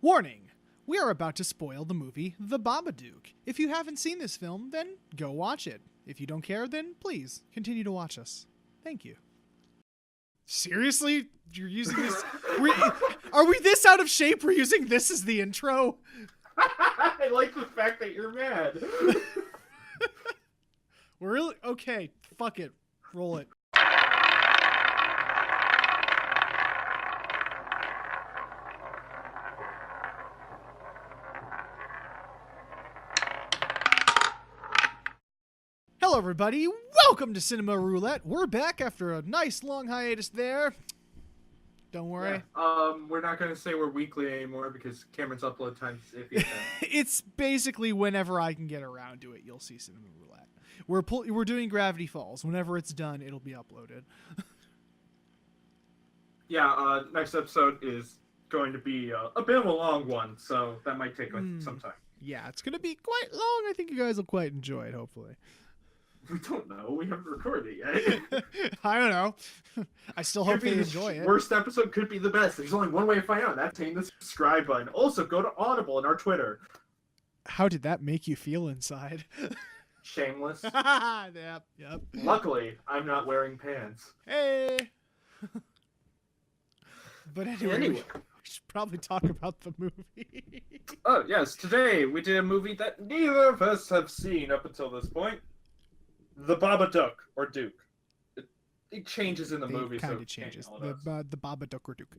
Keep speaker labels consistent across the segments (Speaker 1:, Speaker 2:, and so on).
Speaker 1: Warning! We are about to spoil the movie The Babadook. If you haven't seen this film, then go watch it. If you don't care, then please continue to watch us. Thank you. Seriously? You're using this? Are we this out of shape? We're using this as the intro?
Speaker 2: I like the fact that you're mad.
Speaker 1: We're really... Okay, fuck it. Roll it. Hello, everybody. Welcome to Cinema Roulette. We're back after a nice long hiatus there. Don't worry.
Speaker 2: Yeah. We're not going to say we're weekly anymore because Cameron's upload time's iffy.
Speaker 1: It's basically whenever I can get around to it, you'll see Cinema Roulette. We're doing Gravity Falls. Whenever it's done, it'll be uploaded.
Speaker 2: Yeah, next episode is going to be a bit of a long one, so that might take some time.
Speaker 1: Yeah, it's going to be quite long. I think you guys will quite enjoy it, hopefully.
Speaker 2: We don't know. We haven't recorded it yet.
Speaker 1: I don't know. I still hope they enjoy it.
Speaker 2: Worst episode could be the best. There's only one way to find out. That's hitting the subscribe button. Also, go to Audible and our Twitter.
Speaker 1: How did that make you feel inside?
Speaker 2: Shameless.
Speaker 1: Yep.
Speaker 2: Luckily, I'm not wearing pants.
Speaker 1: Hey. But anyway, we should probably talk about the movie.
Speaker 2: Oh, yes. Today, we did a movie that neither of us have seen up until this point. The Babadook, or Duke. It changes in the movie,
Speaker 1: It
Speaker 2: so
Speaker 1: kind of changes. The Babadook or Duke.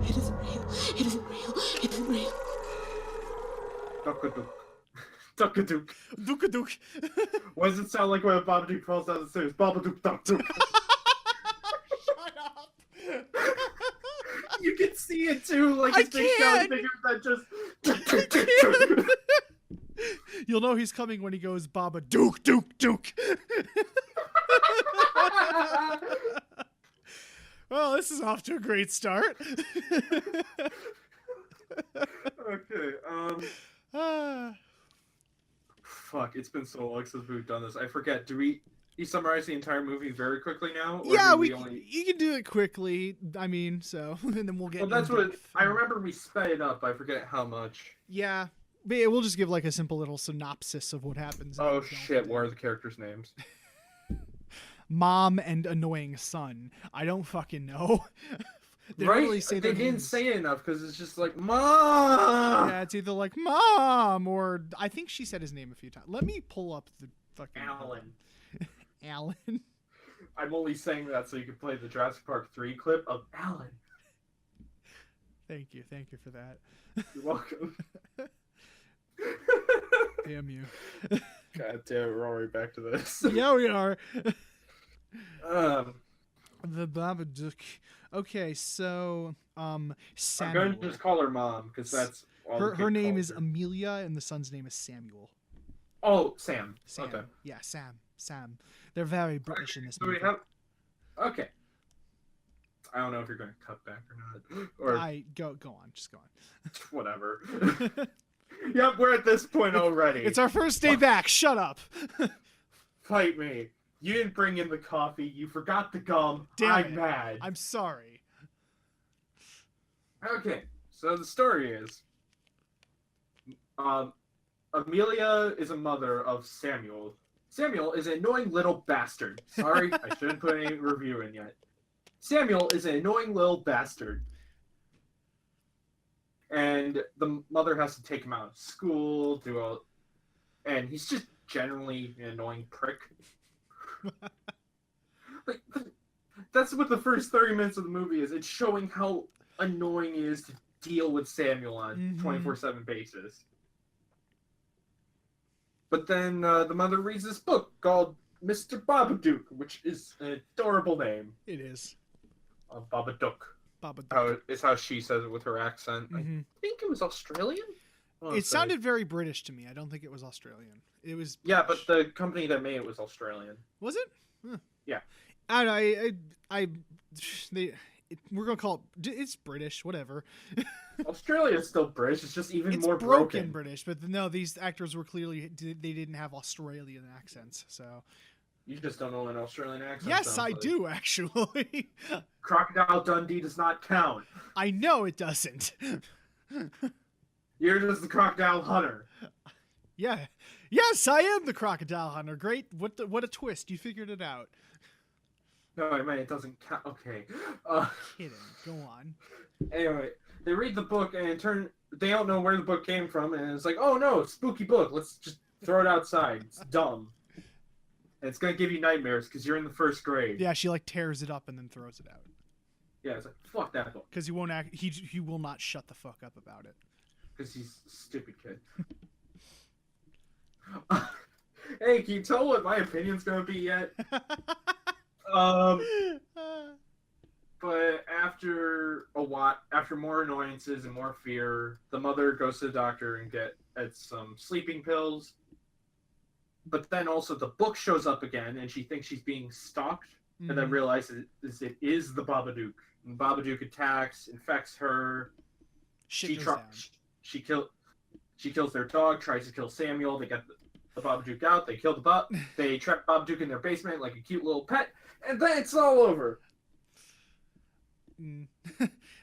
Speaker 3: It isn't real. It isn't real. It isn't real.
Speaker 2: Duck-a-dook. Duck-a-dook.
Speaker 1: Duke.
Speaker 2: What does it sound like when a Babadook crawls down the stairs? Babadook, duck-dook.
Speaker 1: Shut up.
Speaker 2: You can see it too, like his big down figure that just...
Speaker 1: You'll know he's coming when he goes Babadook, Duke. Well, this is off to a great start.
Speaker 2: Okay, fuck, it's been so long since we've done this. I forget, do you summarize the entire movie very quickly now? Or
Speaker 1: Yeah, you can do it quickly. I mean, so, and then we'll get...
Speaker 2: Well, that's what... I remember we sped it up. I forget how much.
Speaker 1: Yeah. But we'll just give like a simple little synopsis of what happens.
Speaker 2: Oh shit, what are the characters' names?
Speaker 1: Mom and annoying son. I don't fucking know. They
Speaker 2: right?
Speaker 1: Really say
Speaker 2: they didn't
Speaker 1: names.
Speaker 2: say it enough because it's just like, Mom!
Speaker 1: Yeah, it's either like Mom or... I think she said his name a few times. Let me pull up the fucking... Alan.
Speaker 2: I'm only saying that so you can play the Jurassic Park 3 clip of Alan.
Speaker 1: Thank you for that.
Speaker 2: You're welcome.
Speaker 1: Damn you.
Speaker 2: God damn it, we're already back to this.
Speaker 1: Yeah, we are.
Speaker 2: The
Speaker 1: Babadook. Okay, so
Speaker 2: I'm
Speaker 1: Samuel.
Speaker 2: going to just call her Mom because that's all
Speaker 1: her name is Amelia and the son's name is Samuel.
Speaker 2: Oh, Sam.
Speaker 1: Sam.
Speaker 2: Okay.
Speaker 1: Yeah, Sam. They're very British in this
Speaker 2: So
Speaker 1: movie.
Speaker 2: Okay. I don't know if you're going to cut back or not. Or
Speaker 1: go on, just go on.
Speaker 2: Whatever. Yep, we're at this point already.
Speaker 1: It's our first day back. Shut up.
Speaker 2: Fight me. You didn't bring in the coffee. You forgot the gum.
Speaker 1: Damn it.
Speaker 2: I'm mad.
Speaker 1: I'm sorry.
Speaker 2: Okay, so the story is, Amelia is a mother of Samuel. Samuel is an annoying little bastard. Sorry, I shouldn't put any review in yet. Samuel is an annoying little bastard. And the mother has to take him out of school, and he's just generally an annoying prick. Like, that's what the first 30 minutes of the movie is. It's showing how annoying it is to deal with Samuel on a 24/7 basis. But then the mother reads this book called Mr. Babadook, which is an adorable name.
Speaker 1: It is.
Speaker 2: Babadook.
Speaker 1: Babadook.
Speaker 2: It's how she says it with her accent. I think it was Australian?
Speaker 1: It sounded very British to me. I don't think it was Australian. It was British.
Speaker 2: Yeah, but the company that made it was Australian.
Speaker 1: Was it? Huh.
Speaker 2: Yeah.
Speaker 1: We're gonna call it. It's British, whatever.
Speaker 2: Australia is still British. It's just even
Speaker 1: It's
Speaker 2: more
Speaker 1: broken British, but no, these actors were clearly they didn't have Australian accents. So
Speaker 2: You just don't know an Australian accent.
Speaker 1: Yes, I do, actually.
Speaker 2: Crocodile Dundee does not count.
Speaker 1: I know it doesn't.
Speaker 2: You're just the crocodile hunter.
Speaker 1: Yeah. Yes, I am the crocodile hunter. Great. What a twist. You figured it out.
Speaker 2: No, I mean, it doesn't count. Okay.
Speaker 1: Kidding. Go on.
Speaker 2: Anyway, they read the book and they don't know where the book came from, and it's like, oh no, spooky book. Let's just throw it outside. It's dumb. And it's gonna give you nightmares because you're in the first grade.
Speaker 1: Yeah, she like tears it up and then throws it out.
Speaker 2: Yeah, it's like, fuck that book.
Speaker 1: Because he won't act. He will not shut the fuck up about it.
Speaker 2: Because he's a stupid kid. Hey, can you tell what my opinion's gonna be yet? But after a while, after more annoyances and more fear, the mother goes to the doctor and gets some sleeping pills. But then also the book shows up again, and she thinks she's being stalked, and then realizes it is the Babadook. And Babadook attacks, infects her. She kills their dog, tries to kill Samuel. They get the Babadook out. They kill they trap Babadook in their basement like a cute little pet, and then it's all over.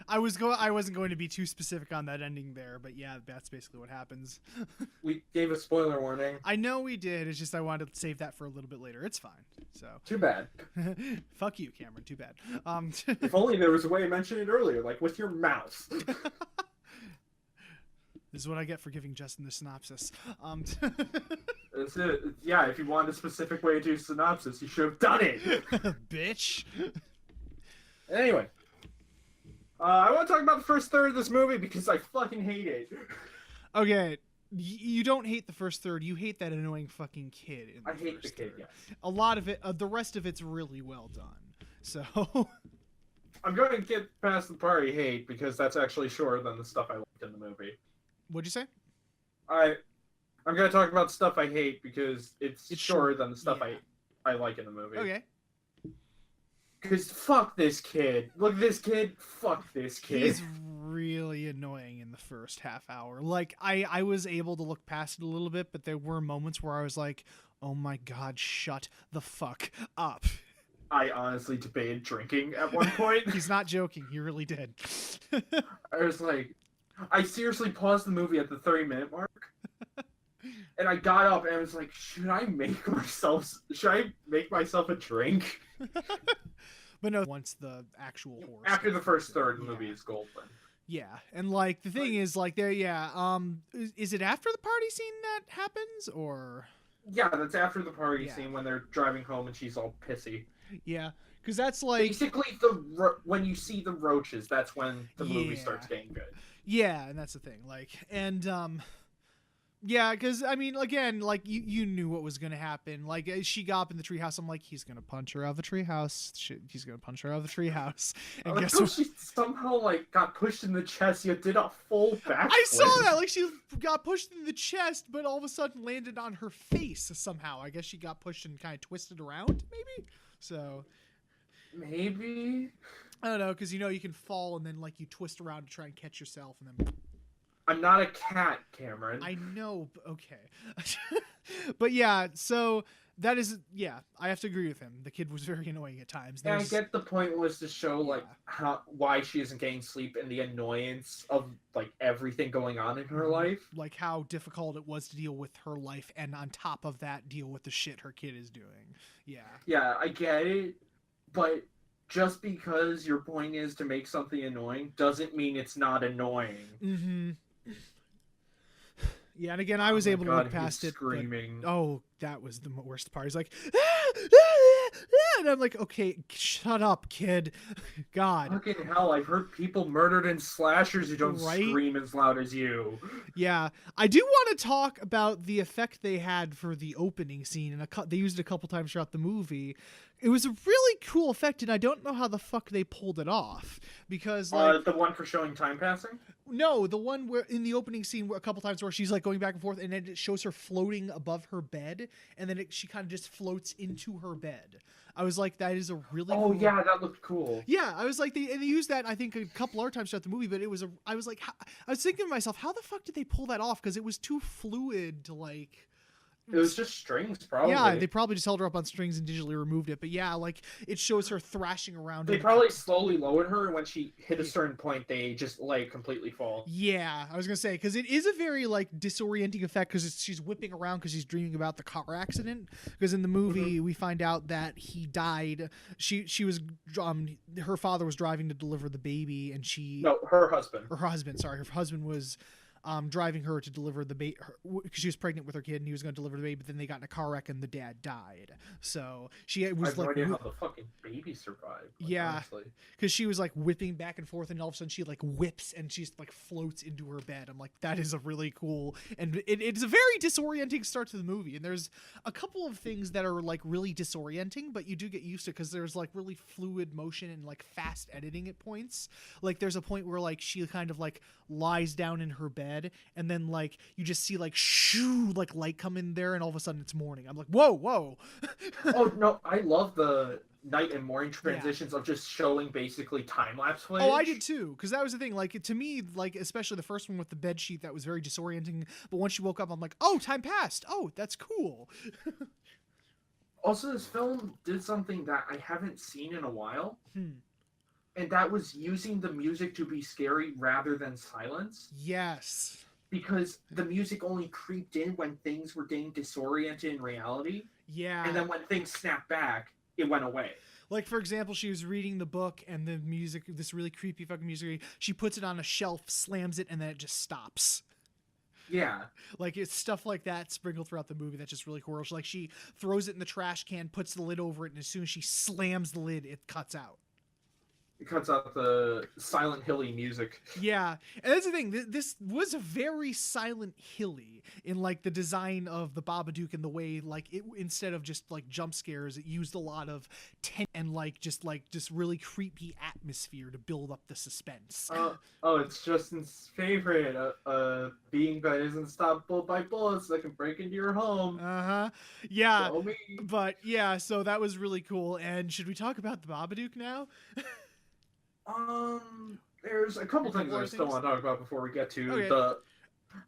Speaker 1: I wasn't going to be too specific on that ending there, but yeah, that's basically what happens.
Speaker 2: We gave a spoiler warning.
Speaker 1: I know we did. It's just I wanted to save that for a little bit later. It's fine. So
Speaker 2: Too bad.
Speaker 1: Fuck you, Cameron. Too bad.
Speaker 2: If only there was a way to mention it earlier, like with your mouse.
Speaker 1: This is what I get for giving Justin the synopsis.
Speaker 2: That's it. Yeah, if you wanted a specific way to do synopsis, you should have done it.
Speaker 1: Bitch.
Speaker 2: Anyway. I want to talk about the first third of this movie because I fucking hate it.
Speaker 1: Okay, you don't hate the first third. You hate that annoying fucking kid.
Speaker 2: I hate the kid, yes.
Speaker 1: A lot of it, the rest of it's really well done. So
Speaker 2: I'm going to get past the part I hate because that's actually shorter than the stuff I liked in the movie.
Speaker 1: What'd you say?
Speaker 2: I'm going to talk about stuff I hate because it's shorter than the stuff I like in the movie.
Speaker 1: Okay.
Speaker 2: Because fuck this kid. Look at this kid. Fuck this kid.
Speaker 1: He's really annoying in the first half hour. Like, I was able to look past it a little bit, but there were moments where I was like, oh my god, shut the fuck up.
Speaker 2: I honestly debated drinking at one point.
Speaker 1: He's not joking. He really did.
Speaker 2: I was like, I seriously paused the movie at the 30-minute mark. And I got up and I was like, should I make myself a drink?
Speaker 1: But no, once the actual horror
Speaker 2: after the first third, the movie is gold then.
Speaker 1: Yeah, and like the thing is, like there, is it after the party scene that happens, or?
Speaker 2: Yeah, that's after the party scene when they're driving home and she's all pissy.
Speaker 1: Yeah, because that's like
Speaker 2: basically when you see the roaches, that's when the movie starts getting good.
Speaker 1: Yeah, and that's the thing, like, and yeah, because, I mean, again, like, you knew what was going to happen. Like, as she got up in the treehouse, I'm like, he's going to punch her out of the treehouse. He's going to punch her out of the treehouse. And guess what?
Speaker 2: She somehow, like, got pushed in the chest. You did a full backflip.
Speaker 1: I saw that! Like, she got pushed in the chest, but all of a sudden landed on her face somehow. I guess she got pushed and kind of twisted around, maybe? So...
Speaker 2: Maybe?
Speaker 1: I don't know, because, you can fall and then, like, you twist around to try and catch yourself and then...
Speaker 2: I'm not a cat, Cameron.
Speaker 1: I know, okay. But yeah, so that is, I have to agree with him. The kid was very annoying at times.
Speaker 2: Yeah, I get the point was to show, like, why she isn't getting sleep and the annoyance of, like, everything going on in her life.
Speaker 1: Like, how difficult it was to deal with her life, and on top of that, deal with the shit her kid is doing. Yeah. Yeah,
Speaker 2: I get it, but just because your point is to make something annoying doesn't mean it's not annoying.
Speaker 1: Mm-hmm. Yeah, and again, I was able to look past it.
Speaker 2: Screaming.
Speaker 1: But, oh, that was the worst part. He's like, and I'm like, okay, shut up, kid. God.
Speaker 2: Fucking hell, I've heard people murdered in slashers who don't scream as loud as you.
Speaker 1: Yeah, I do want to talk about the effect they had for the opening scene, and they used it a couple times throughout the movie. It was a really cool effect, and I don't know how the fuck they pulled it off. Because, like...
Speaker 2: the one for showing time passing?
Speaker 1: No, the one where in the opening scene a couple times where she's, like, going back and forth, and then it shows her floating above her bed, and then she kind of just floats into her bed. I was like, that is a really cool...
Speaker 2: yeah, that looked cool.
Speaker 1: Yeah, I was like, they used that, I think, a couple other times throughout the movie, but I was like, I was thinking to myself, how the fuck did they pull that off? Because it was too fluid to, like...
Speaker 2: It was just strings, probably.
Speaker 1: Yeah, they probably just held her up on strings and digitally removed it. But yeah, like it shows her thrashing around.
Speaker 2: They probably slowly lowered her, and when she hit a certain point, they just completely fall.
Speaker 1: Yeah, I was gonna say, because it is a very like disorienting effect, because she's whipping around because she's dreaming about the car accident. Because in the movie we find out that he died. She was her father was driving to deliver the baby, and
Speaker 2: her husband
Speaker 1: her husband was driving her to deliver the baby because she was pregnant with her kid, and he was going to deliver the baby, but then they got in a car wreck and the dad died. So she was
Speaker 2: I have no idea how the fucking baby survived.
Speaker 1: Yeah, because she was like whipping back and forth, and all of a sudden she like whips and she's like floats into her bed. I'm like, that is a really cool, and it's a very disorienting start to the movie. And there's a couple of things that are like really disorienting, but you do get used to, because there's like really fluid motion and like fast editing at points. Like there's a point where like she kind of like lies down in her bed, and then like you just see like shoo, like light come in there, and all of a sudden it's morning. I'm like, whoa.
Speaker 2: Oh no, I love the night and morning transitions of just showing basically time-lapse footage.
Speaker 1: Oh, I did too, because that was the thing. Like, to me, like, especially the first one with the bed sheet, that was very disorienting. But once she woke up, I'm like, oh, time passed. Oh, that's cool.
Speaker 2: Also, this film did something that I haven't seen in a while. And that was using the music to be scary rather than silence.
Speaker 1: Yes.
Speaker 2: Because the music only creeped in when things were getting disoriented in reality.
Speaker 1: Yeah.
Speaker 2: And then when things snapped back, it went away.
Speaker 1: Like, for example, she was reading the book, and the music, this really creepy fucking music, she puts it on a shelf, slams it, and then it just stops.
Speaker 2: Yeah.
Speaker 1: Like, it's stuff like that sprinkled throughout the movie that's just really cool. Like, she throws it in the trash can, puts the lid over it, and as soon as she slams the lid, it cuts out.
Speaker 2: It cuts out the Silent Hilly music.
Speaker 1: Yeah, and that's the thing. This was a very Silent Hilly in like the design of the Babadook, and the way like it, instead of just like jump scares, it used a lot of tension and like just really creepy atmosphere to build up the suspense.
Speaker 2: It's Justin's favorite. Being that isn't stoppable by bullets that can break into your home.
Speaker 1: Yeah.
Speaker 2: Show me.
Speaker 1: But yeah, so that was really cool. And should we talk about the Babadook now?
Speaker 2: There's a couple things I still want to talk about before we get to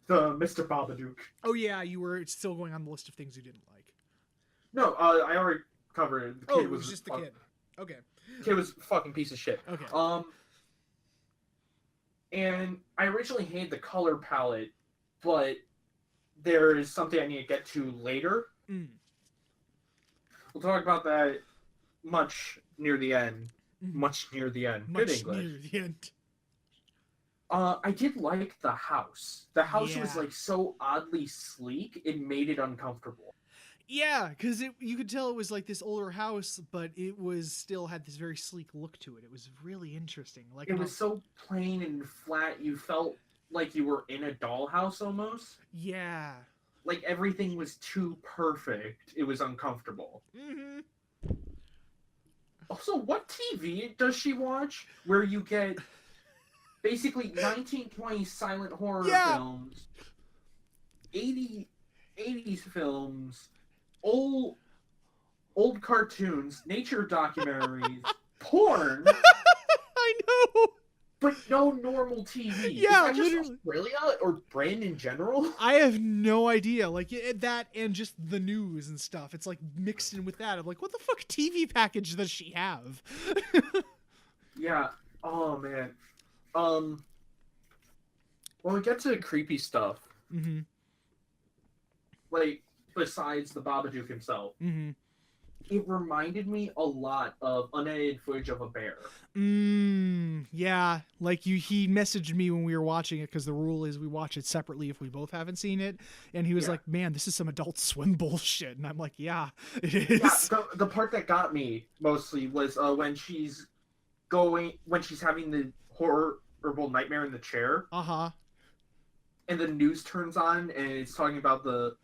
Speaker 2: the Mr. Babadook.
Speaker 1: Oh yeah, you were still going on the list of things you didn't like.
Speaker 2: No, I already covered it. The kid
Speaker 1: it was just the kid. Okay.
Speaker 2: The kid was a fucking piece of shit.
Speaker 1: Okay.
Speaker 2: And I originally hated the color palette, but there is something I need to get to later. We'll talk about that much near the end. Much near the end. Good English.
Speaker 1: Near the end.
Speaker 2: I did like the house. The house was like so oddly sleek, it made it uncomfortable.
Speaker 1: Yeah, because you could tell it was like this older house, but it was still had this very sleek look to it. It was really interesting. Like
Speaker 2: it was so plain and flat. You felt like you were in a dollhouse almost.
Speaker 1: Yeah.
Speaker 2: Like everything was too perfect. It was uncomfortable. Also, what TV does she watch where you get basically 1920s silent horror films, 80s films, old cartoons, nature documentaries, porn?
Speaker 1: I know!
Speaker 2: But no normal TV.
Speaker 1: Yeah,
Speaker 2: Is that just
Speaker 1: literally.
Speaker 2: Australia or Britain in general?
Speaker 1: I have no idea. Like, that and just the news and stuff. It's, like, mixed in with that. I'm like, what the fuck TV package does she have?
Speaker 2: Yeah. Oh, man. When we get to the creepy stuff, like, besides the Babadook himself, it reminded me a lot of unedited footage of a bear.
Speaker 1: Yeah. Like he messaged me when we were watching it, because the rule is we watch it separately if we both haven't seen it. And he was like, man, this is some Adult Swim bullshit. And I'm like, yeah, it is.
Speaker 2: Yeah, the part that got me mostly was when she's having the horrible nightmare in the chair. And the news turns on and it's talking about the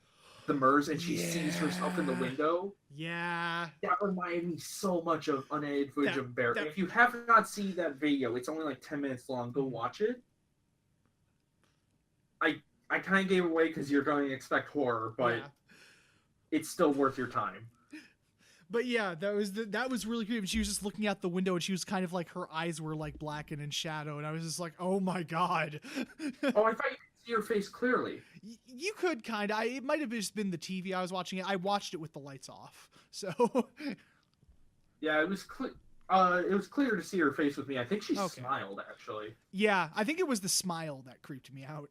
Speaker 2: MERS, and she sees herself in the window.
Speaker 1: Yeah.
Speaker 2: That reminded me so much of unedited footage of bear. If you have not seen that video, it's only like 10 minutes long. Go watch it. I kind of gave away because you're going to expect horror, but it's still worth your time.
Speaker 1: But yeah, that was really creepy. She was just looking out the window, and she was kind of like, her eyes were like black and in shadow, and I was just like, oh my god.
Speaker 2: Oh, I thought you could see see her face clearly.
Speaker 1: You could kind of. It might have just been the TV I was watching it. I watched it with the lights off, so.
Speaker 2: Yeah, it was clear. It was clear to see her face with me. I think she smiled, actually.
Speaker 1: Yeah, I think it was the smile that creeped me out.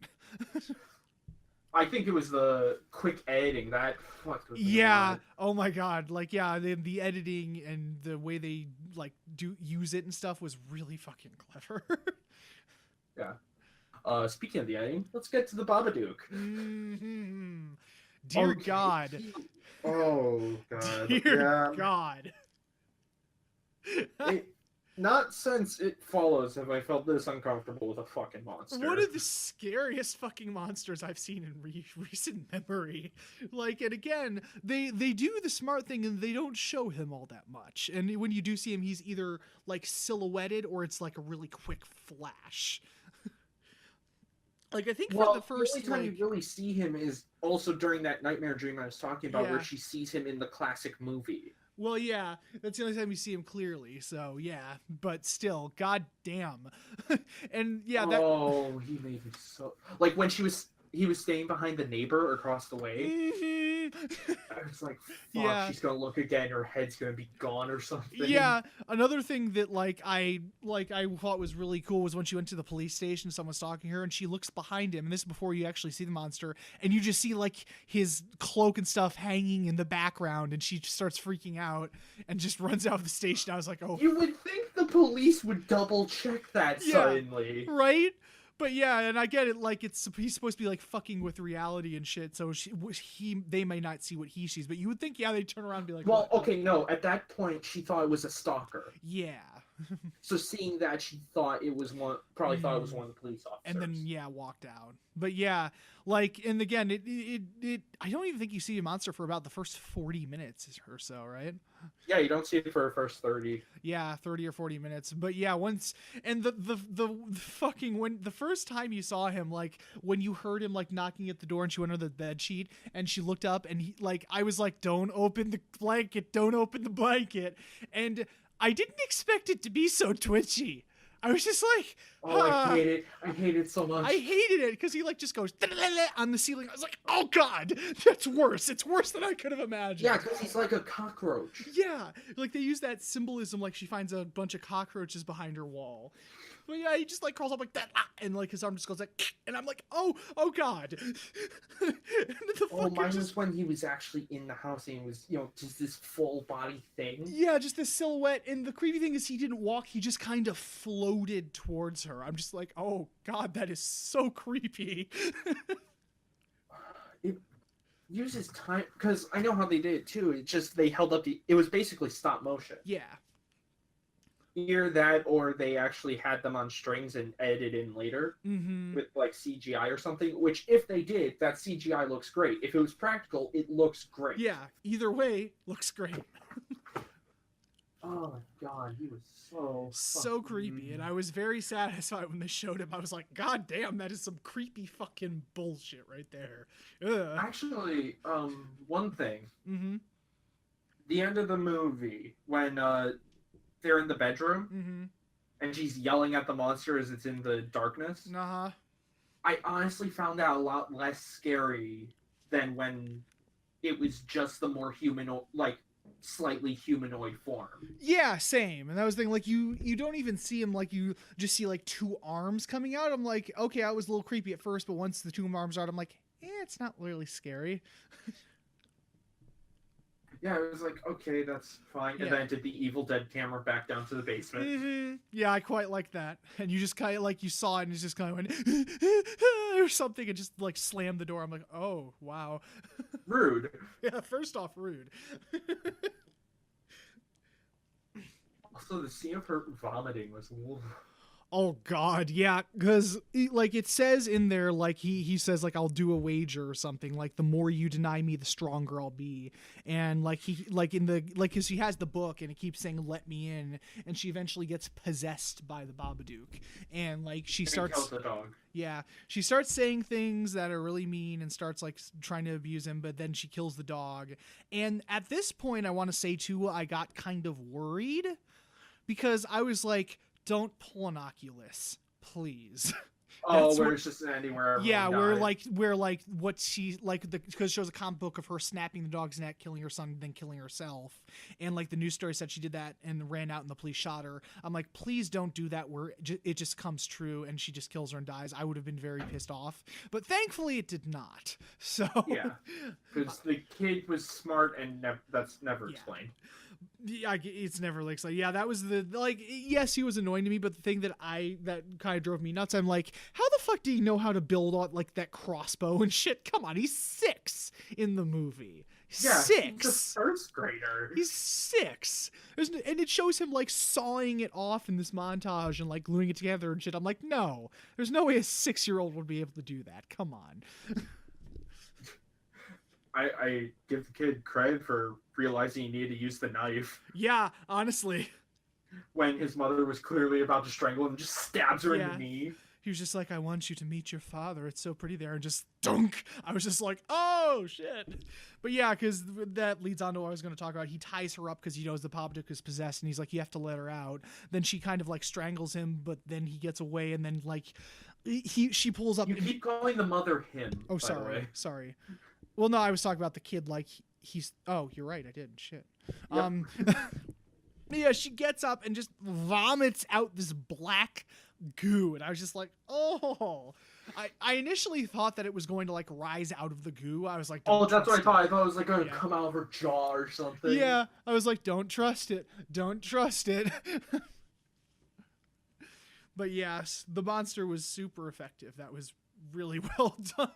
Speaker 2: I think it was the quick editing that fucked with me.
Speaker 1: Yeah. Oh my god. Like, yeah, the editing and the way they like use it and stuff was really fucking clever.
Speaker 2: Yeah. Speaking of the editing, let's get to the Babadook.
Speaker 1: Mm-hmm. Dear God.
Speaker 2: Oh god.
Speaker 1: Dear God.
Speaker 2: Not since It Follows have I felt this uncomfortable with a fucking monster.
Speaker 1: One of the scariest fucking monsters I've seen in recent memory. Like, and again, they do the smart thing and they don't show him all that much. And when you do see him, he's either like silhouetted or it's like a really quick flash. Like, I think for the first...
Speaker 2: The only time you really see him is also during that nightmare dream I was talking about, where she sees him in the classic movie.
Speaker 1: Well, yeah, that's the only time you see him clearly, so yeah, but still, god damn. And yeah, that...
Speaker 2: Oh, he made me so... Like, when he was staying behind the neighbor across the way, I was like, fuck, she's gonna look again, her head's gonna be gone or something.
Speaker 1: Yeah, another thing that I thought was really cool was when she went to the police station, someone's talking to her, and she looks behind him, and this is before you actually see the monster, and you just see like his cloak and stuff hanging in the background, and she starts freaking out and just runs out of the station. I was like, oh.
Speaker 2: You would think the police would double check that suddenly.
Speaker 1: Right? But yeah, and I get it, like, he's supposed to be, like, fucking with reality and shit, so they may not see what he sees, but you would think, they'd turn around and be like...
Speaker 2: Well, okay, no, at that point, she thought it was a stalker.
Speaker 1: Yeah.
Speaker 2: So seeing that, she thought it was thought it was one of the police officers.
Speaker 1: And then, walked out. But yeah, like, and again, it I don't even think you see a monster for about the first 40 minutes or so, right?
Speaker 2: Yeah, you don't see it for the first 30.
Speaker 1: Yeah, 30 or 40 minutes. But yeah, once, and the fucking, when the first time you saw him, like, when you heard him, like, knocking at the door and she went under the bed sheet and she looked up and he, like, I was like, don't open the blanket, don't open the blanket. And I didn't expect it to be so twitchy. I was just like,
Speaker 2: I hate it. I hate it so much.
Speaker 1: I hated it because he like just goes on the ceiling. I was like, oh god, that's worse. It's worse than I could have imagined.
Speaker 2: Yeah, because he's like a cockroach.
Speaker 1: Yeah, like they use that symbolism, like she finds a bunch of cockroaches behind her wall. But yeah, he just like crawls up like that, and like his arm just goes like, and I'm like, oh god.
Speaker 2: Mine was when he was actually in the house and he was, just this full body thing.
Speaker 1: Yeah, just this silhouette. And the creepy thing is he didn't walk, he just kind of floated towards her. I'm just like, oh god, that is so creepy.
Speaker 2: It uses time, because I know how they did it too. It's just they held up it was basically stop motion.
Speaker 1: Yeah.
Speaker 2: Either that or they actually had them on strings and edited in later with like CGI or something, which if they did, that CGI looks great. If it was practical, it looks great.
Speaker 1: Yeah, either way, looks great.
Speaker 2: Oh my god, he was
Speaker 1: so creepy, and I was very satisfied when they showed him. I was like, god damn, that is some creepy fucking bullshit right there. Ugh.
Speaker 2: Actually, one thing. The end of the movie, when they're in the bedroom, and she's yelling at the monster as it's in the darkness. I honestly found that a lot less scary than when it was just the more slightly humanoid form.
Speaker 1: Yeah, same. And that was the thing, like, you don't even see him, like, you just see, like, two arms coming out. I'm like, okay, I was a little creepy at first, but once the two arms are out, I'm like, it's not really scary.
Speaker 2: Yeah, it was like, okay, that's fine. And then I did the Evil Dead camera back down to the basement.
Speaker 1: Yeah, I quite like that. And you just kind of, like, you saw it and it just kind of went, or something, and just, like, slammed the door. I'm like, oh, wow.
Speaker 2: Rude.
Speaker 1: Yeah, first off, rude.
Speaker 2: Also, the scene of her vomiting was...
Speaker 1: Oh god, yeah, because like it says in there, like he says like, I'll do a wager or something, like the more you deny me the stronger I'll be. And like he like in the like, because she has the book and it keeps saying let me in, and she eventually gets possessed by the Babadook, and like she starts
Speaker 2: kills the dog.
Speaker 1: Yeah, she starts saying things that are really mean and starts like trying to abuse him, but then she kills the dog. And at this point, I want to say too, I got kind of worried because I was like, don't pull an Oculus, please.
Speaker 2: Oh,
Speaker 1: That's
Speaker 2: where
Speaker 1: what-
Speaker 2: it's just ending where everyone
Speaker 1: Yeah,
Speaker 2: died.
Speaker 1: where like what she like because it shows a comic book of her snapping the dog's neck, killing her son, then killing herself, and like the news story said she did that and ran out and the police shot her. I'm like, please don't do that where it just comes true and she just kills her and dies. I would have been very pissed off, but thankfully it did not. So
Speaker 2: Yeah, because the kid was smart and that's never
Speaker 1: Yeah.
Speaker 2: explained.
Speaker 1: yeah, it's never like yeah, that was the like yes, he was annoying to me, but the thing that kind of drove me nuts, I'm like, how the fuck do you know how to build on like that crossbow and shit? Come on, he's 6 in the movie.
Speaker 2: Yeah,
Speaker 1: 6.
Speaker 2: he's a first grader.
Speaker 1: He's 6. And it shows him like sawing it off in this montage and like gluing it together and shit. I'm like, no, there's no way a 6-year-old would be able to do that. Come on.
Speaker 2: I give the kid credit for realizing he needed to use the knife
Speaker 1: Yeah, honestly.
Speaker 2: when his mother was clearly about to strangle him, just stabs her in
Speaker 1: Yeah.
Speaker 2: the knee.
Speaker 1: He was just like, I want you to meet your father. It's so pretty there. And just dunk. I was just like, oh, shit. But yeah, because that leads on to what I was going to talk about. He ties her up because he knows the Babadook is possessed. And he's like, you have to let her out. Then she kind of like strangles him. But then he gets away. And then like she pulls up.
Speaker 2: You
Speaker 1: and
Speaker 2: keep calling the mother him.
Speaker 1: Oh,
Speaker 2: by the way.
Speaker 1: sorry. Well, no, I was talking about the kid. Like he's. Oh, you're right. I did. Shit.
Speaker 2: Yep.
Speaker 1: Yeah, she gets up and just vomits out this black goo, and I was just like, oh. I initially thought that it was going to like rise out of the goo. I was like,
Speaker 2: Oh,
Speaker 1: don't
Speaker 2: that's what I
Speaker 1: trust
Speaker 2: thought. I thought it was like going to
Speaker 1: Yeah.
Speaker 2: come out of her jaw or something.
Speaker 1: it. Yeah, I was like, don't trust it. Don't trust it. But yes, the monster was super effective. That was really well done.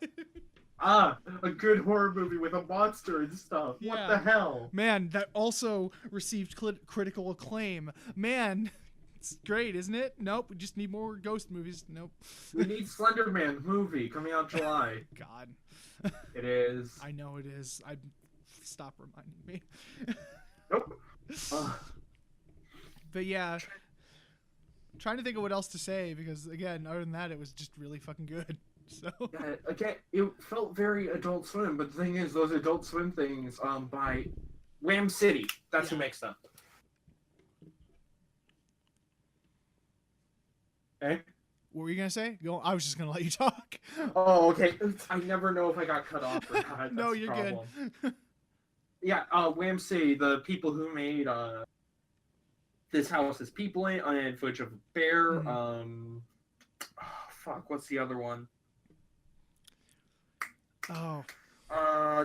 Speaker 2: Ah, a good horror movie with a monster and stuff.
Speaker 1: Yeah.
Speaker 2: What the hell?
Speaker 1: Man, that also received critical acclaim. Man, it's great, isn't it? Nope, we just need more ghost movies. Nope.
Speaker 2: We need Slender Man movie coming out July.
Speaker 1: God,
Speaker 2: It is.
Speaker 1: I know it is. Stop reminding me.
Speaker 2: Nope.
Speaker 1: But yeah, trying to think of what else to say because again, other than that, it was just really fucking good. So
Speaker 2: Yeah, again, it felt very Adult Swim, but the thing is, those Adult Swim things, by Wham City. That's who
Speaker 1: Yeah.
Speaker 2: makes them. Okay.
Speaker 1: what were you gonna say? Go. I was just gonna let you talk.
Speaker 2: Oh, okay. I never know if I got cut off or not. That's
Speaker 1: No,
Speaker 2: the
Speaker 1: you're
Speaker 2: problem.
Speaker 1: good.
Speaker 2: Yeah, Wham City, the people who made This House Has People in and Footage of a Bear.
Speaker 1: Mhm.
Speaker 2: Fuck, what's the other one?
Speaker 1: Oh,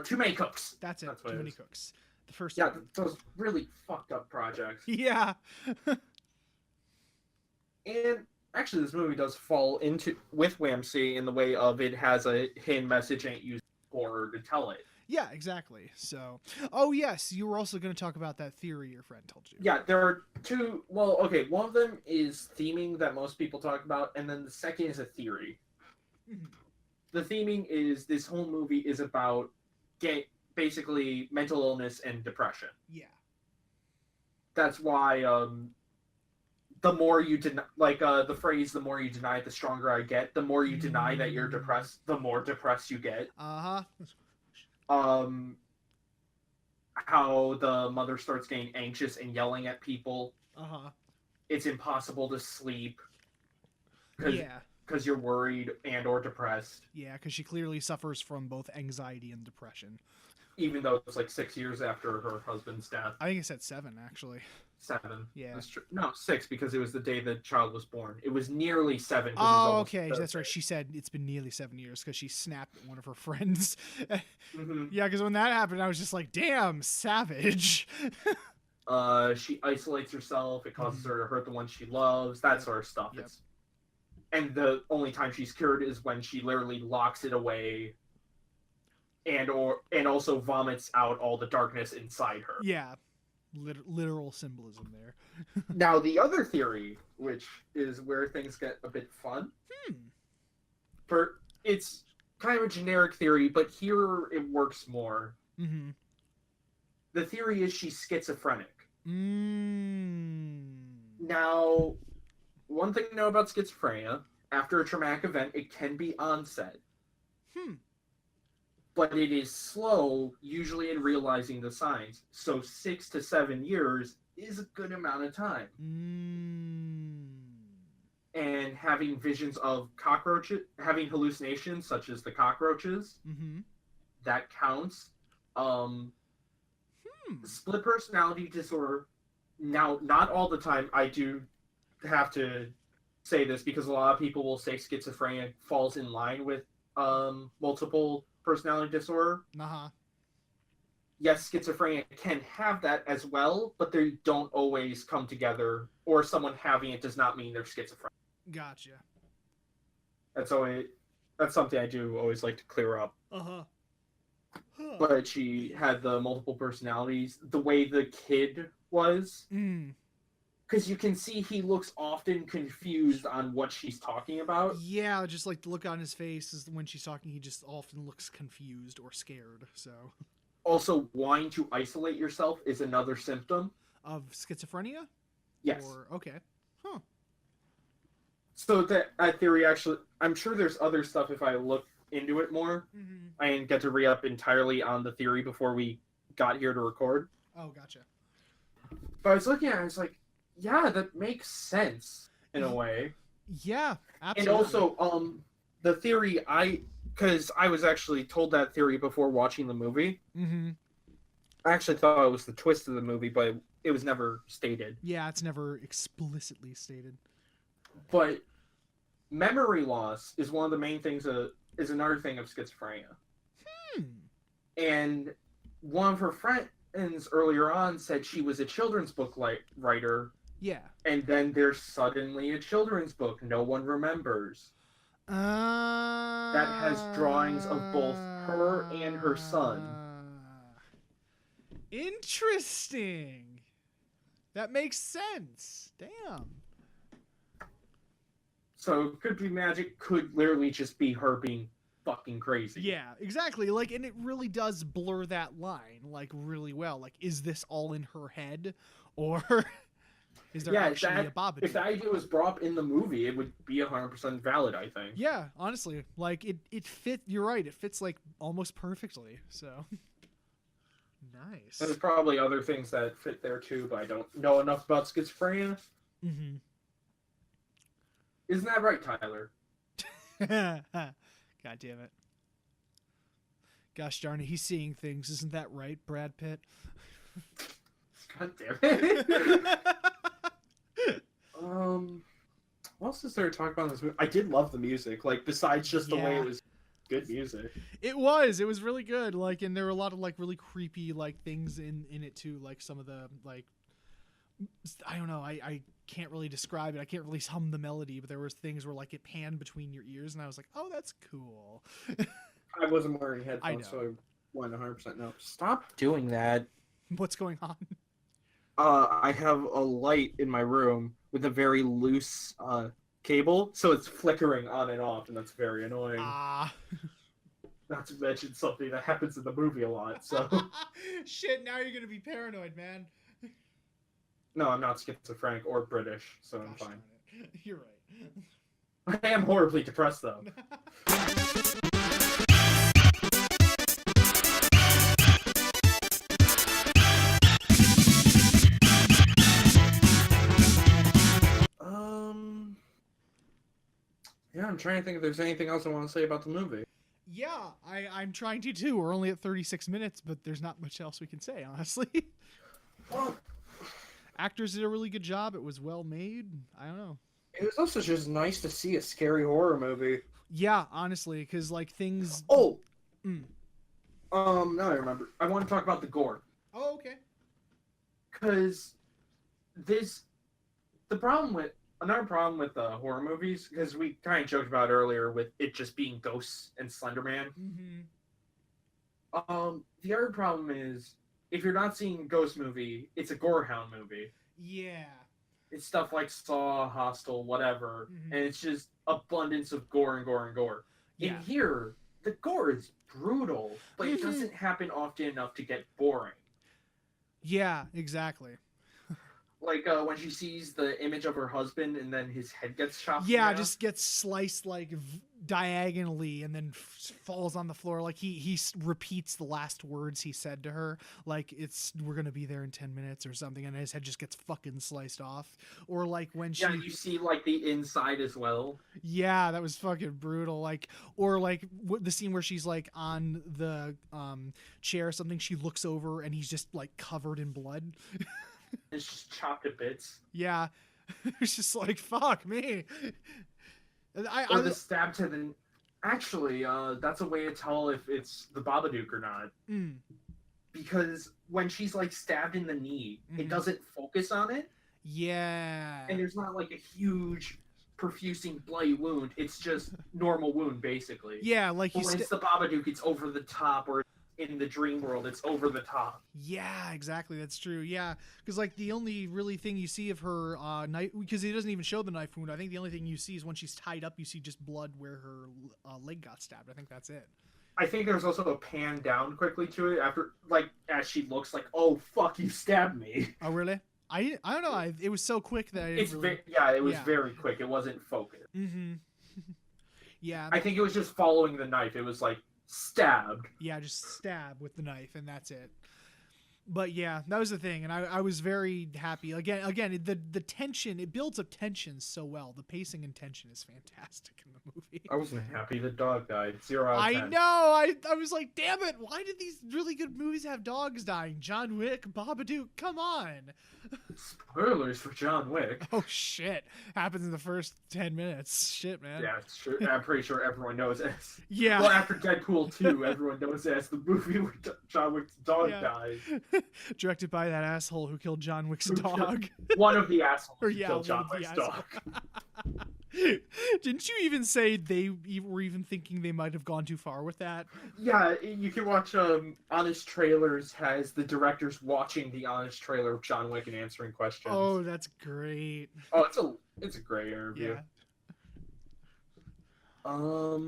Speaker 2: Too Many Cooks.
Speaker 1: that's it.
Speaker 2: That's what
Speaker 1: Too
Speaker 2: it
Speaker 1: many
Speaker 2: is.
Speaker 1: cooks. The first.
Speaker 2: Yeah,
Speaker 1: one.
Speaker 2: those really fucked up projects.
Speaker 1: Yeah.
Speaker 2: And actually, this movie does fall into with Wham City in the way of it has a hidden message and it uses horror to tell it.
Speaker 1: Yeah, exactly. So, oh yes, you were also going to talk about that theory your friend told you.
Speaker 2: Yeah, there are two. Well, okay, one of them is theming that most people talk about, and then the second is a theory.
Speaker 1: Mhm.
Speaker 2: The theming is this whole movie is about basically mental illness and depression.
Speaker 1: Yeah.
Speaker 2: That's why the more you deny, like the phrase, the more you deny it, the stronger I get. The more you deny that you're depressed, the more depressed you get.
Speaker 1: Uh huh.
Speaker 2: How the mother starts getting anxious and yelling at people.
Speaker 1: Uh huh.
Speaker 2: It's impossible to sleep because
Speaker 1: Yeah.
Speaker 2: you're worried and or depressed,
Speaker 1: Yeah, because she clearly suffers from both anxiety and depression.
Speaker 2: even though it's like 6 years after her husband's death.
Speaker 1: I think it said 7 actually.
Speaker 2: 7.
Speaker 1: Yeah.
Speaker 2: That's true. No, 6 because it was the day the child was born. It was nearly 7. 'cause it was
Speaker 1: Oh,
Speaker 2: almost
Speaker 1: okay,
Speaker 2: the-
Speaker 1: that's right. She said it's been nearly 7 years because she snapped at one of her friends.
Speaker 2: Mhm.
Speaker 1: Yeah, because when that happened, I was just like, "Damn, savage."
Speaker 2: She isolates herself. It causes her to hurt the one she loves. That
Speaker 1: Yep.
Speaker 2: sort of stuff.
Speaker 1: Yep.
Speaker 2: And the only time she's cured is when she literally locks it away, and also vomits out all the darkness inside her.
Speaker 1: Yeah, literal symbolism there.
Speaker 2: Now the other theory, which is where things get a bit fun, it's kind of a generic theory, but here it works more.
Speaker 1: Mm-hmm.
Speaker 2: The theory is she's schizophrenic.
Speaker 1: Mm.
Speaker 2: Now, one thing to know about schizophrenia, after a traumatic event, it can be onset. But it is slow, usually in realizing the signs. So 6 to 7 years is a good amount of time.
Speaker 1: Mm.
Speaker 2: and having visions of cockroaches, having hallucinations such as the cockroaches.
Speaker 1: Mm-hmm.
Speaker 2: That counts. Split personality disorder. Now, not all the time. I do have to say this because a lot of people will say schizophrenia falls in line with multiple personality disorder.
Speaker 1: Uh-huh.
Speaker 2: Yes, schizophrenia can have that as well, but they don't always come together, or someone having it does not mean they're schizophrenic.
Speaker 1: Gotcha.
Speaker 2: That's something I do always like to clear up.
Speaker 1: Uh-huh.
Speaker 2: But she had the multiple personalities. The way the kid was, because you can see he looks often confused on what she's talking about.
Speaker 1: Yeah, just like the look on his face is when she's talking, he just often looks confused or scared. So,
Speaker 2: also, wanting to isolate yourself is another symptom
Speaker 1: of schizophrenia.
Speaker 2: Yes.
Speaker 1: Or okay. Huh.
Speaker 2: So that theory actually, I'm sure there's other stuff if I look into it more. I didn't get to re-up entirely on the theory before we got here to record.
Speaker 1: Oh, gotcha.
Speaker 2: But I was looking at it, I was like, yeah, that makes sense in a way.
Speaker 1: Yeah, absolutely.
Speaker 2: And also, the theory, because I was actually told that theory before watching the movie. I actually thought it was the twist of the movie, but it was never stated.
Speaker 1: Yeah, it's never explicitly stated.
Speaker 2: But memory loss is one of the main things, is another thing of schizophrenia. And one of her friends earlier on said she was a children's book writer.
Speaker 1: Yeah.
Speaker 2: And then there's suddenly a children's book no one remembers. That has drawings of both her and her son.
Speaker 1: Interesting. That makes sense. Damn.
Speaker 2: So Could Be Magic could literally just be her being fucking crazy.
Speaker 1: Yeah, exactly. Like, and it really does blur that line, like, really well. Like, is this all in her head? Or is there actually a Babadook?
Speaker 2: If the idea was brought up in the movie, it would be 100% valid, I think.
Speaker 1: Yeah, honestly. Like, it fit, you're right, it fits, like, almost perfectly, so. Nice.
Speaker 2: There's probably other things that fit there, too, but I don't know enough about schizophrenia. Isn't that right, Tyler?
Speaker 1: God damn it. Gosh darn it, he's seeing things. Isn't that right, Brad Pitt?
Speaker 2: God damn it. What else is there to talk about in this movie? I did love the music, like, besides just the way it was good music.
Speaker 1: It was really good. Like, and there were a lot of, like, really creepy, like, things in it, too. Like, some of the, like, I don't know, I can't really describe it. I can't really hum the melody, but there was things where, like, it panned between your ears, and I was like, oh, that's cool.
Speaker 2: I wasn't wearing headphones, so I wasn't 100% no. Stop doing that.
Speaker 1: What's going on?
Speaker 2: I have a light in my room with a very loose cable, so it's flickering on and off, and that's very annoying. Not to mention something that happens in the movie a lot, so...
Speaker 1: Shit, now you're gonna be paranoid, man.
Speaker 2: No, I'm not schizophrenic or British, so I'm fine.
Speaker 1: You're right.
Speaker 2: I am horribly depressed, though. Yeah, I'm trying to think if there's anything else I want to say about the movie.
Speaker 1: Yeah, I'm trying to too. We're only at 36 minutes, but there's not much else we can say, honestly.
Speaker 2: Well,
Speaker 1: actors did a really good job. It was well made. I don't know.
Speaker 2: It was also just nice to see a scary horror movie.
Speaker 1: Yeah, honestly, because, like, things...
Speaker 2: Oh! Now I remember. I want to talk about the gore.
Speaker 1: Oh, okay.
Speaker 2: Because another problem with horror movies, because we kind of joked about it earlier with it just being ghosts and Slender Man. The other problem is, if you're not seeing a ghost movie, it's a gorehound movie.
Speaker 1: Yeah.
Speaker 2: It's stuff like Saw, Hostel, whatever, and it's just abundance of gore and gore and gore.
Speaker 1: Yeah.
Speaker 2: In here, the gore is brutal, but it doesn't happen often enough to get boring.
Speaker 1: Yeah, exactly.
Speaker 2: Like when she sees the image of her husband and then his head gets chopped.
Speaker 1: Yeah, just gets sliced like diagonally and then falls on the floor. Like he repeats the last words he said to her, like we're gonna be there in 10 minutes or something, and his head just gets fucking sliced off. Or like when she,
Speaker 2: yeah, you see like the inside as well.
Speaker 1: yeah, that was fucking brutal. Like, or like the scene where she's like on the chair or something, she looks over and he's just like covered in blood.
Speaker 2: It's just chopped to bits.
Speaker 1: Yeah. It's just like, fuck me.
Speaker 2: Or the stab to the... Actually, that's a way to tell if it's the Babadook or not.
Speaker 1: Mm.
Speaker 2: Because when she's, like, stabbed in the knee, it doesn't focus on it.
Speaker 1: Yeah.
Speaker 2: And there's not, like, a huge, profusing, bloody wound. It's just normal wound, basically.
Speaker 1: Yeah, like
Speaker 2: but when it's the Babadook, it's over the top, or in the dream world, it's over the top.
Speaker 1: Yeah, exactly. That's true. Yeah, because like the only really thing you see of her knife, because he doesn't even show the knife wound. I think the only thing you see is when she's tied up, you see just blood where her leg got stabbed. I think that's it.
Speaker 2: I think there's also a pan down quickly to it after, like, as she looks like, oh fuck, you stabbed me.
Speaker 1: Oh really? I don't know. It was so quick that
Speaker 2: it was very quick. It wasn't focused.
Speaker 1: Mm-hmm. Yeah.
Speaker 2: I think it was just following the knife. It was like stabbed.
Speaker 1: Yeah, just stab with the knife, and that's it. But yeah, that was the thing, and I was very happy. Again, the tension, it builds up tension so well. The pacing and tension is fantastic in the movie.
Speaker 2: I wasn't happy the dog died. 0 out of 10.
Speaker 1: I know. I was like, damn it! Why did these really good movies have dogs dying? John Wick, Babadook, come on!
Speaker 2: Spoilers for John Wick.
Speaker 1: Oh shit! Happens in the first 10 minutes. Shit, man.
Speaker 2: Yeah, it's true. I'm pretty sure everyone knows this.
Speaker 1: Yeah.
Speaker 2: Well, after Deadpool 2, everyone knows that's the movie where John Wick's dog died.
Speaker 1: Directed by that asshole who killed John Wick's dog.
Speaker 2: One of the assholes who
Speaker 1: Yeah,
Speaker 2: killed John Wick's dog.
Speaker 1: Didn't you even say they were even thinking they might have gone too far with that?
Speaker 2: Yeah, you can watch Honest Trailers has the directors watching the Honest trailer of John Wick and answering questions.
Speaker 1: Oh, that's great.
Speaker 2: Oh, it's a great interview.
Speaker 1: Yeah.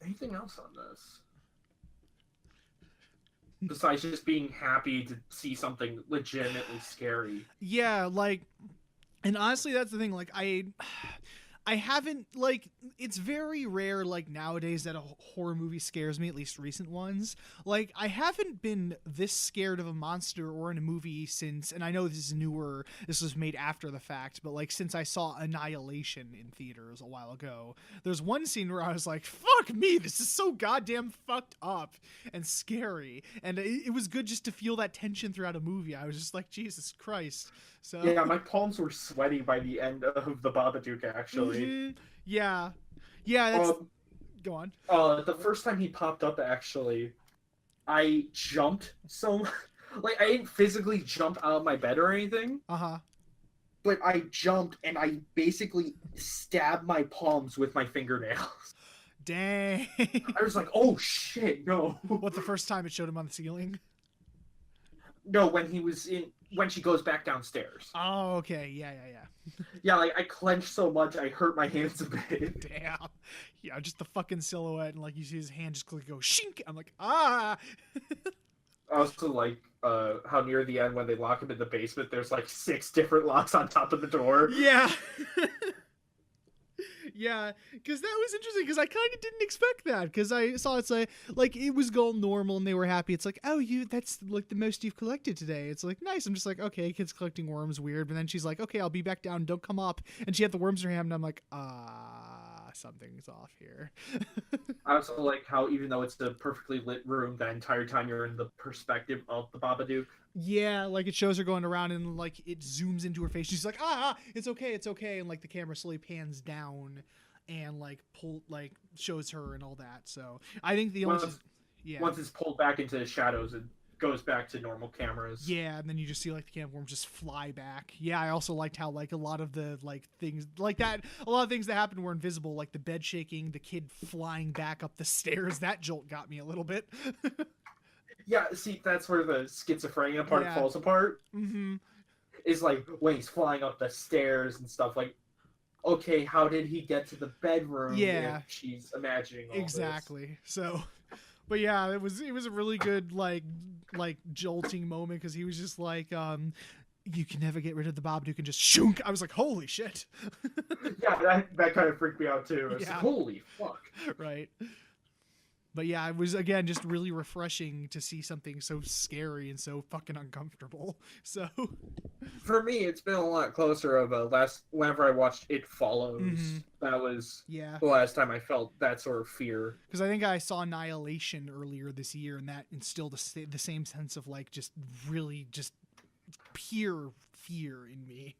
Speaker 2: Anything else on this? Besides just being happy to see something legitimately scary.
Speaker 1: Yeah, like, and honestly, that's the thing. Like, I haven't, like, it's very rare, like, nowadays that a horror movie scares me, at least recent ones. Like, I haven't been this scared of a monster or in a movie since, and I know this is newer, this was made after the fact, but, like, since I saw Annihilation in theaters a while ago. There's one scene where I was like, fuck me, this is so goddamn fucked up and scary. And it was good just to feel that tension throughout a movie. I was just like, Jesus Christ. So
Speaker 2: yeah, my palms were sweaty by the end of the Babadook, actually.
Speaker 1: Mm-hmm. Yeah, that's... Go on.
Speaker 2: The first time he popped up, actually, I jumped so... Like, I didn't physically jump out of my bed or anything.
Speaker 1: Uh-huh.
Speaker 2: But I jumped, and I basically stabbed my palms with my fingernails.
Speaker 1: Dang.
Speaker 2: I was like, oh shit, no.
Speaker 1: What, the first time it showed him on the ceiling?
Speaker 2: No, when she goes back downstairs.
Speaker 1: Oh, okay. Yeah.
Speaker 2: Yeah, like, I clenched so much, I hurt my hands a bit.
Speaker 1: Damn. Yeah, just the fucking silhouette, and, like, you see his hand just go shink. I'm like, ah!
Speaker 2: I also like how near the end, when they lock him in the basement, there's, like, 6 different locks on top of the door.
Speaker 1: Yeah. Yeah, because that was interesting, because I kind of didn't expect that, because I saw it's like it was going normal and they were happy. It's like, oh, that's like the most you've collected today. It's like, nice. I'm just like, okay, kid's collecting worms, weird. But then she's like, okay, I'll be back down, don't come up. And she had the worms in her hand, and I'm like, something's off here.
Speaker 2: I also like how, even though it's a perfectly lit room, the entire time you're in the perspective of the Babadook.
Speaker 1: Yeah, like it shows her going around and like it zooms into her face. She's like, it's okay. And like the camera slowly pans down and like shows her and all that. So I think once
Speaker 2: it's pulled back into the shadows, it goes back to normal cameras.
Speaker 1: Yeah, and then you just see like the camera worms just fly back. Yeah, I also liked how like a lot of the like things like that, a lot of things that happened were invisible, like the bed shaking, the kid flying back up the stairs. That jolt got me a little bit.
Speaker 2: Yeah, see, that's where the schizophrenia part falls apart.
Speaker 1: Mm-hmm.
Speaker 2: Is like when he's flying up the stairs and stuff. Like, okay, how did he get to the bedroom?
Speaker 1: Yeah,
Speaker 2: if she's imagining all
Speaker 1: exactly. This? So, but yeah, it was a really good like jolting moment, because he was just like you can never get rid of the Babadook and just shunk. I was like, holy shit.
Speaker 2: Yeah, that kind of freaked me out too. It's
Speaker 1: Yeah.
Speaker 2: like, holy fuck.
Speaker 1: Right. But yeah, it was, again, just really refreshing to see something so scary and so fucking uncomfortable. So
Speaker 2: For me, it's been a lot closer of whenever I watched It Follows.
Speaker 1: Mhm.
Speaker 2: That was
Speaker 1: yeah,
Speaker 2: the last time I felt that sort of fear.
Speaker 1: because I think I saw Annihilation earlier this year, and that instilled the same sense of like just really just pure fear in me.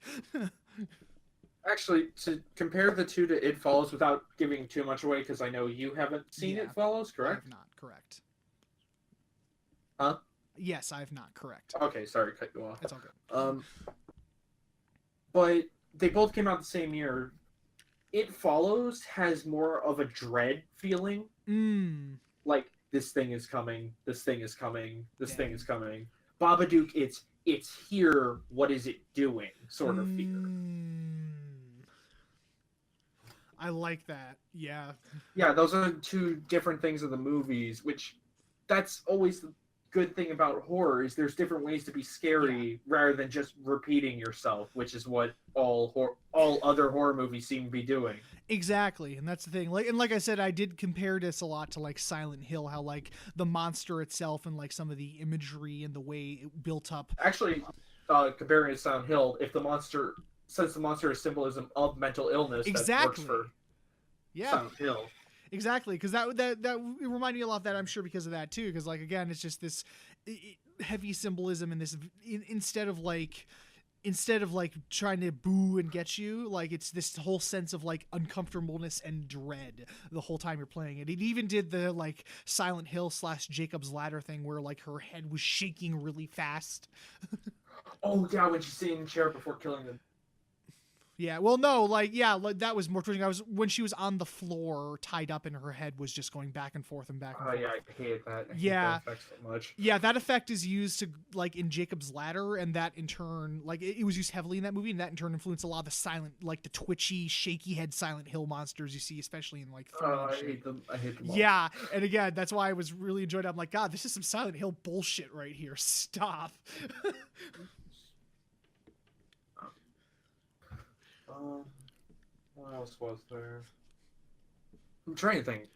Speaker 2: Actually, to compare the two to It Follows without giving too much away, because I know you haven't seen
Speaker 1: Yeah.
Speaker 2: It Follows,
Speaker 1: I
Speaker 2: correct?
Speaker 1: have not, correct.
Speaker 2: Huh?
Speaker 1: Yes, I have not, correct.
Speaker 2: Okay, sorry, cut you off.
Speaker 1: It's all good.
Speaker 2: But they both came out the same year. It Follows has more of a dread feeling. Like, this thing is coming, this thing is coming, this thing is coming. Babadook, it's here, what is it doing, sort of fear.
Speaker 1: I like that. Yeah.
Speaker 2: Yeah, those are two different things of the movies, which that's always the good thing about horror, is there's different ways to be scary rather than just repeating yourself, which is what all other horror movies seem to be doing.
Speaker 1: Exactly, and that's the thing. Like I said, I did compare this a lot to like Silent Hill, how like the monster itself and like some of the imagery and the way it built up.
Speaker 2: Actually, comparing it to Silent Hill, since the monster is symbolism of mental illness,
Speaker 1: Exactly.
Speaker 2: that works for
Speaker 1: Yeah.
Speaker 2: Silent Hill.
Speaker 1: Exactly, because that it reminded me a lot of that. I'm sure because of that too. Because like again, it's just this heavy symbolism and this instead of like trying to boo and get you, like it's this whole sense of like uncomfortableness and dread the whole time you're playing it. It even did the like Silent Hill / Jacob's Ladder thing where like her head was shaking really fast.
Speaker 2: Oh yeah, when she's sitting in the chair before killing them.
Speaker 1: Yeah, well, no, like that was more torturing. When she was on the floor, tied up, and her head was just going back and forth and back and
Speaker 2: Oh
Speaker 1: forth.
Speaker 2: yeah, I hate that. I hate
Speaker 1: Yeah.
Speaker 2: that effect so much.
Speaker 1: Yeah, that effect is used to like in Jacob's Ladder, and that in turn, like it was used heavily in that movie, and that in turn influenced a lot of the silent, like the twitchy, shaky head Silent Hill monsters you see, especially in like 3
Speaker 2: Oh,
Speaker 1: and
Speaker 2: I
Speaker 1: shit.
Speaker 2: hate them. I hate them all.
Speaker 1: Yeah, and again, that's why I was really enjoyed it. I'm like, God, this is some Silent Hill bullshit right here. Stop.
Speaker 2: What else was there? I'm trying to think.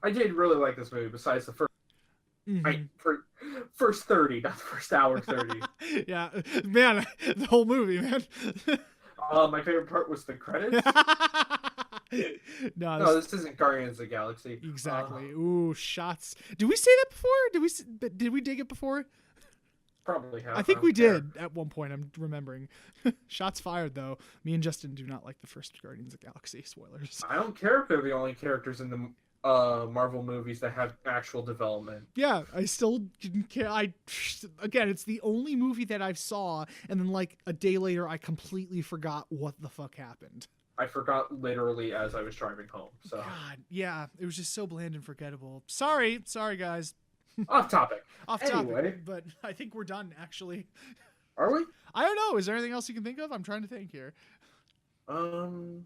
Speaker 2: I did really like this movie. Besides the first,
Speaker 1: Mhm.
Speaker 2: first 30, not the first hour 30.
Speaker 1: Yeah, man, the whole movie, man.
Speaker 2: My favorite part was the credits.
Speaker 1: No,
Speaker 2: No, this isn't Guardians of the Galaxy.
Speaker 1: exactly. Ooh, shots. Did we say that before? Did we dig it before?
Speaker 2: Probably have.
Speaker 1: I think
Speaker 2: don't
Speaker 1: we
Speaker 2: care.
Speaker 1: did at one point. I'm remembering. Shots fired, though. Me and Justin do not like the first Guardians of the Galaxy. Spoilers.
Speaker 2: I don't care if they're the only characters in the Marvel movies that have actual development.
Speaker 1: Yeah, I still didn't care. Again, it's the only movie that I saw, and then like a day later, I completely forgot what the fuck happened.
Speaker 2: I forgot literally as I was driving home. So
Speaker 1: God, yeah, it was just so bland and forgettable. Sorry, guys.
Speaker 2: off topic.
Speaker 1: Off
Speaker 2: Anyway.
Speaker 1: topic, but I think we're done. Actually,
Speaker 2: Are we?
Speaker 1: I don't know. Is there anything else you can think of? I'm trying to think here.
Speaker 2: No,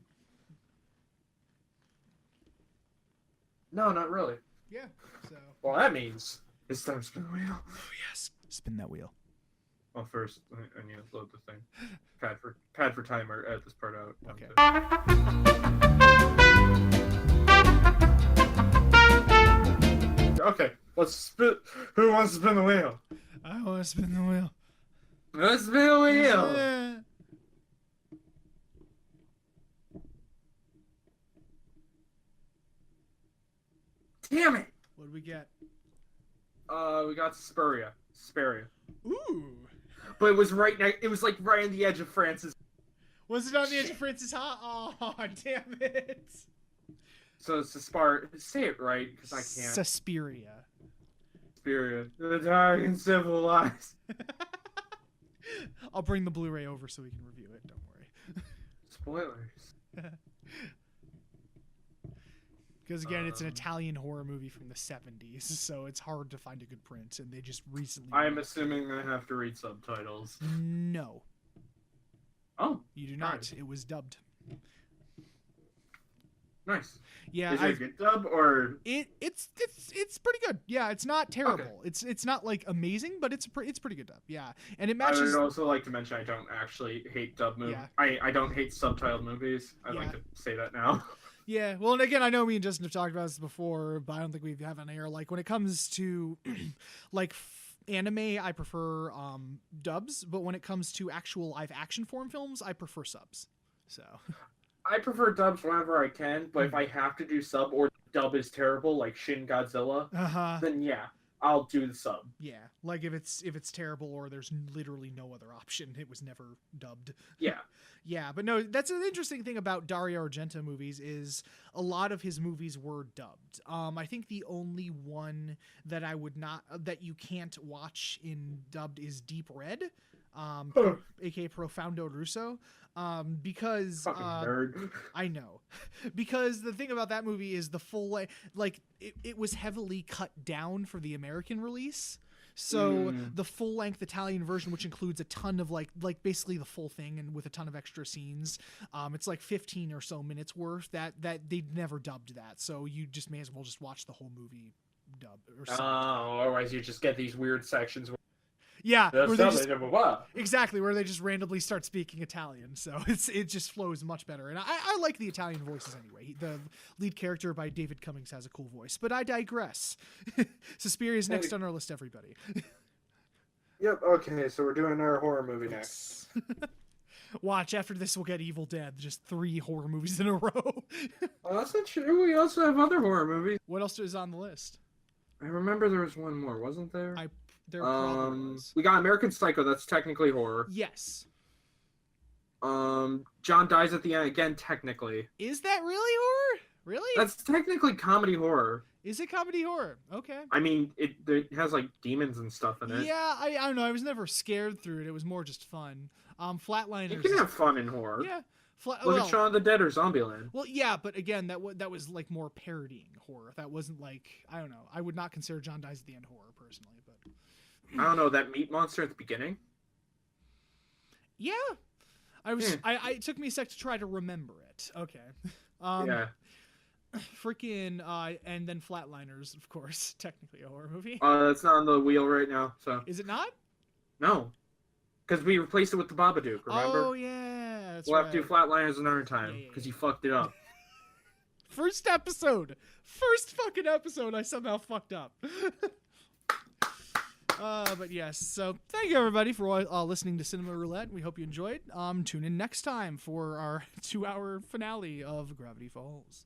Speaker 2: not really.
Speaker 1: Yeah. So.
Speaker 2: Well, that means it's time to spin the wheel.
Speaker 1: Oh yes, spin that wheel.
Speaker 2: Well, first I need to load the thing. Pad for timer. Edit this part out.
Speaker 1: Okay.
Speaker 2: Okay. Let's spin. Who wants to spin the wheel?
Speaker 1: I want to spin the wheel.
Speaker 2: Let's spin the wheel.
Speaker 1: Yeah.
Speaker 2: Damn it.
Speaker 1: What do we get?
Speaker 2: We got Speria.
Speaker 1: Ooh.
Speaker 2: But it was it was like right on the edge of Francis.
Speaker 1: Was it on the edge of Francis Ha? Oh, damn it.
Speaker 2: So it's say it right, because I can't.
Speaker 1: Suspiria.
Speaker 2: Speria. The dark and civilized.
Speaker 1: I'll bring the Blu-ray over so we can review it. Don't worry.
Speaker 2: Spoilers.
Speaker 1: Because again, it's an Italian horror movie from the 70s, so it's hard to find a good print, and they just recently...
Speaker 2: I'm assuming I have to read subtitles.
Speaker 1: No.
Speaker 2: Oh.
Speaker 1: You do not.
Speaker 2: Nice.
Speaker 1: It was dubbed.
Speaker 2: Nice.
Speaker 1: Yeah,
Speaker 2: Is it a good dub or?
Speaker 1: It's pretty good. Yeah, it's not terrible. Okay. It's not like amazing, but it's pretty good dub. Yeah, and it matches.
Speaker 2: I would also like to mention I don't actually hate dub movies.
Speaker 1: Yeah.
Speaker 2: I don't hate subtitled movies. I'd like to say that now.
Speaker 1: Yeah, well, and again, I know me and Justin have talked about this before, but I don't think we have on air. Like when it comes to like anime, I prefer dubs, but when it comes to actual live action form films, I prefer subs. So
Speaker 2: I prefer dubs whenever I can, but if I have to do sub or dub is terrible, like Shin Godzilla, then yeah, I'll do the sub.
Speaker 1: Yeah, like if it's terrible or there's literally no other option, it was never dubbed.
Speaker 2: Yeah.
Speaker 1: Yeah, but no, that's an interesting thing about Dario Argento movies is a lot of his movies were dubbed. I think the only one that that you can't watch in dubbed is Deep Red, aka Profondo Russo, because
Speaker 2: fucking nerd.
Speaker 1: I know, because the thing about that movie is the full it was heavily cut down for the American release. So the full-length Italian version, which includes a ton of like basically the full thing and with a ton of extra scenes, it's like 15 or so minutes worth. That they never dubbed that, so you just may as well just watch the whole movie dub.
Speaker 2: Otherwise you just get these weird sections.
Speaker 1: Yeah, exactly, where they just randomly start speaking Italian. So it just flows much better. And I like the Italian voices anyway. The lead character by David Cummings has a cool voice. But I digress. Suspiria's next on our list, everybody.
Speaker 2: Yep, okay, so we're doing our horror movie next.
Speaker 1: Watch, after this we'll get Evil Dead. Just 3 horror movies in a row.
Speaker 2: Well, that's not true. We also have other horror movies.
Speaker 1: What else is on the list?
Speaker 2: I remember there was one more, wasn't there?
Speaker 1: There probably was.
Speaker 2: We got American Psycho. That's technically horror.
Speaker 1: Yes.
Speaker 2: John dies at the end again. Technically,
Speaker 1: is that really horror? Really?
Speaker 2: That's technically comedy horror.
Speaker 1: Is it comedy horror? Okay.
Speaker 2: I mean, it has like demons and stuff in it.
Speaker 1: Yeah, I don't know. I was never scared through it. It was more just fun. Flatliners.
Speaker 2: You can have fun in horror.
Speaker 1: Yeah.
Speaker 2: Look at Shaun of the Dead or Zombieland.
Speaker 1: Well, yeah, but again, that was like more parodying horror. That wasn't like, I don't know. I would not consider John dies at the end horror personally, but.
Speaker 2: I don't know, that meat monster at the beginning?
Speaker 1: Yeah. It took me a sec to try to remember it. Okay.
Speaker 2: Yeah.
Speaker 1: Freaking, and then Flatliners, of course, technically a horror movie.
Speaker 2: It's not on the wheel right now, so.
Speaker 1: Is it not?
Speaker 2: No. Because we replaced it with the Babadook, remember?
Speaker 1: Oh, yeah. That's
Speaker 2: we'll have to do Flatliners another time, because you fucked it up.
Speaker 1: First fucking episode I somehow fucked up. But yes, so thank you everybody for listening to Cinema Roulette. We hope you enjoyed. Tune in next time for our 2-hour finale of Gravity Falls.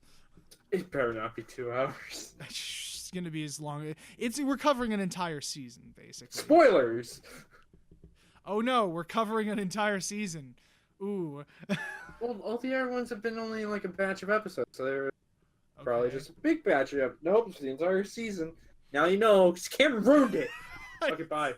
Speaker 2: It better not be 2 hours.
Speaker 1: It's gonna be as long. We're covering an entire season, basically.
Speaker 2: Spoilers.
Speaker 1: Oh no, we're covering an entire season. Ooh.
Speaker 2: Well, all the other ones have been only like a batch of episodes, so they're probably just a big batch of. Nope, it's the entire season. Now you know, because Cameron ruined it. Okay, bye.